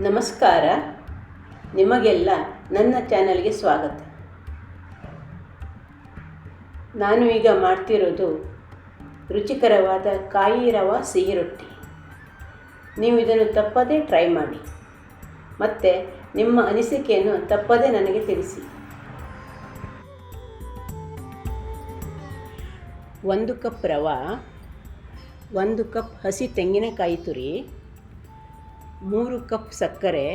ನಮಸ್ಕಾರ, ನಿಮಗೆಲ್ಲ ನನ್ನ ಚಾನಲ್ಗೆ ಸ್ವಾಗತ. ನಾನು ಈಗ ಮಾಡ್ತಿರೋದು ರುಚಿಕರವಾದ ಕಾಯಿ ರವೆ ಸಿಹಿ ರೊಟ್ಟಿ. ನೀವು ಇದನ್ನು ತಪ್ಪದೇ ಟ್ರೈ ಮಾಡಿ ಮತ್ತು ನಿಮ್ಮ ಅನಿಸಿಕೆಯನ್ನು ತಪ್ಪದೇ ನನಗೆ ತಿಳಿಸಿ. 1 ಕಪ್ ರವೆ, 1 ಕಪ್ ಹಸಿ ತೆಂಗಿನಕಾಯಿ ತುರಿ, 3 ಕಪ್ ಸಕ್ಕರೆ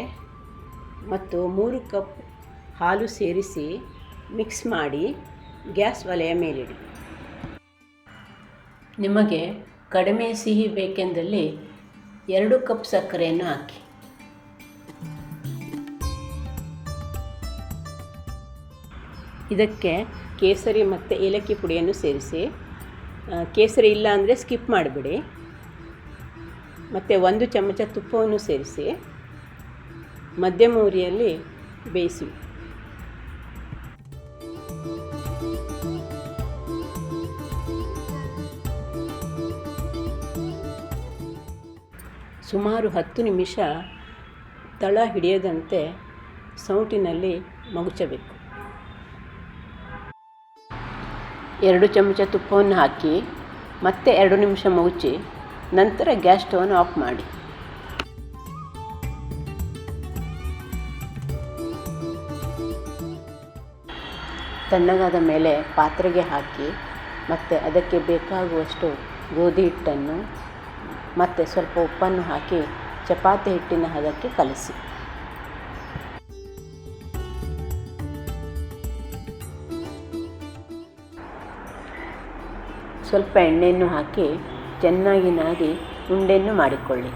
ಮತ್ತು 3 ಕಪ್ ಹಾಲು ಸೇರಿಸಿ ಮಿಕ್ಸ್ ಮಾಡಿ ಗ್ಯಾಸ್ ಒಲೆಯ ಮೇಲಿಡಿ. ನಿಮಗೆ ಕಡಿಮೆ ಸಿಹಿ ಬೇಕೆಂದಲ್ಲಿ 2 ಕಪ್ ಸಕ್ಕರೆಯನ್ನು ಹಾಕಿ. ಇದಕ್ಕೆ ಕೇಸರಿ ಮತ್ತು ಏಲಕ್ಕಿ ಪುಡಿಯನ್ನು ಸೇರಿಸಿ. ಕೇಸರಿ ಇಲ್ಲ ಅಂದರೆ ಸ್ಕಿಪ್ ಮಾಡಿಬಿಡಿ. ಮತ್ತು 1 ಚಮಚ ತುಪ್ಪವನ್ನು ಸೇರಿಸಿ ಮಧ್ಯಮ ಉರಿಯಲ್ಲಿ ಬೇಯಿಸಿ. ಸುಮಾರು 10 ನಿಮಿಷ ತಳ ಹಿಡಿಯದಂತೆ ಸೌಟಿನಲ್ಲಿ ಮಗುಚಬೇಕು. 2 ಚಮಚ ತುಪ್ಪವನ್ನು ಹಾಕಿ ಮತ್ತೆ 2 ನಿಮಿಷ ಮಗುಚಿ ನಂತರ ಗ್ಯಾಸ್ ಸ್ಟವನ್ನು ಆಫ್ ಮಾಡಿ. ತಣ್ಣಗಾದ ಮೇಲೆ ಪಾತ್ರೆಗೆ ಹಾಕಿ ಮತ್ತು ಅದಕ್ಕೆ ಬೇಕಾಗುವಷ್ಟು ಗೋಧಿ ಹಿಟ್ಟನ್ನು ಮತ್ತು ಸ್ವಲ್ಪ ಉಪ್ಪನ್ನು ಹಾಕಿ ಚಪಾತಿ ಹಿಟ್ಟಿನ ಹದಕ್ಕೆ ಕಲಸಿ. ಸ್ವಲ್ಪ ಎಣ್ಣೆಯನ್ನು ಹಾಕಿ ಚೆನ್ನಾಗಿ ನಾದಿ ಉಂಡೆಯನ್ನು ಮಾಡಿಕೊಳ್ಳಿ.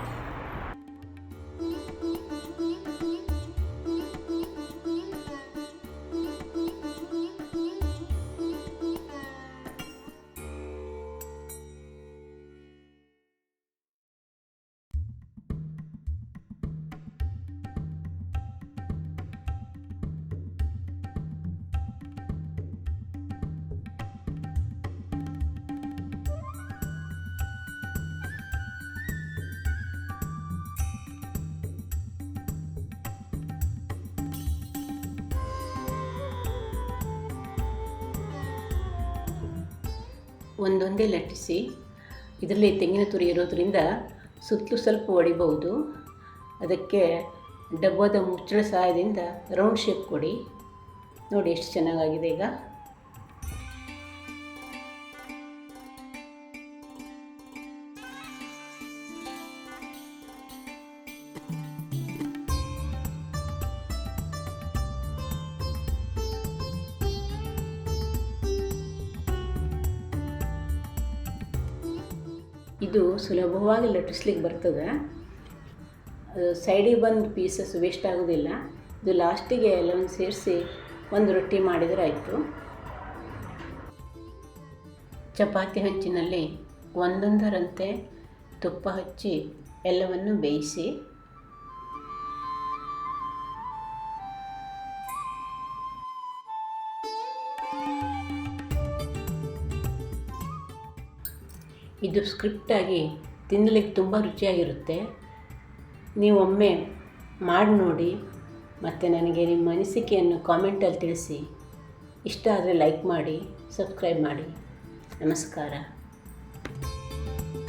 ಒಂದೊಂದೇ ಲಟ್ಟಿಸಿ. ಇದರಲ್ಲಿ ತೆಂಗಿನ ತುರಿ ಇರೋದರಿಂದ ಸುತ್ತಲೂ ಸ್ವಲ್ಪ ಒಡಿಬಹುದು. ಅದಕ್ಕೆ ಡಬ್ಬದ ಮುಚ್ಚಳ ಸಹಾಯದಿಂದ ರೌಂಡ್ ಶೇಪ್ ಕೊಡಿ. ನೋಡಿ ಎಷ್ಟು ಚೆನ್ನಾಗಾಗಿದೆ. ಈಗ ಇದು ಸುಲಭವಾಗಿ ಲಟ್ಟಿಸ್ಲಿಕ್ಕೆ ಬರ್ತದೆ. ಸೈಡಿಗೆ ಬಂದು ಪೀಸಸ್ ವೇಸ್ಟ್ ಆಗೋದಿಲ್ಲ. ಇದು ಲಾಸ್ಟಿಗೆ ಎಲ್ಲವನ್ನು ಸೇರಿಸಿ ಒಂದು ರೊಟ್ಟಿ ಮಾಡಿದರೆ ಆಯಿತು. ಚಪಾತಿ ಹಂಚಿನಲ್ಲಿ ಒಂದೊಂದರಂತೆ ತುಪ್ಪ ಹಚ್ಚಿ ಎಲ್ಲವನ್ನು ಬೇಯಿಸಿ. ಇದು ಸ್ಕ್ರಿಪ್ಟಾಗಿ ತಿನ್ನಲಿಕ್ಕೆ ತುಂಬ ರುಚಿಯಾಗಿರುತ್ತೆ. ನೀವು ಒಮ್ಮೆ ಮಾಡಿ ನೋಡಿ ಮತ್ತು ನನಗೆ ನಿಮ್ಮ ಅನಿಸಿಕೆಯನ್ನು ಕಾಮೆಂಟಲ್ಲಿ ತಿಳಿಸಿ. ಇಷ್ಟ ಆದರೆ ಲೈಕ್ ಮಾಡಿ, ಸಬ್ಸ್ಕ್ರೈಬ್ ಮಾಡಿ. ನಮಸ್ಕಾರ.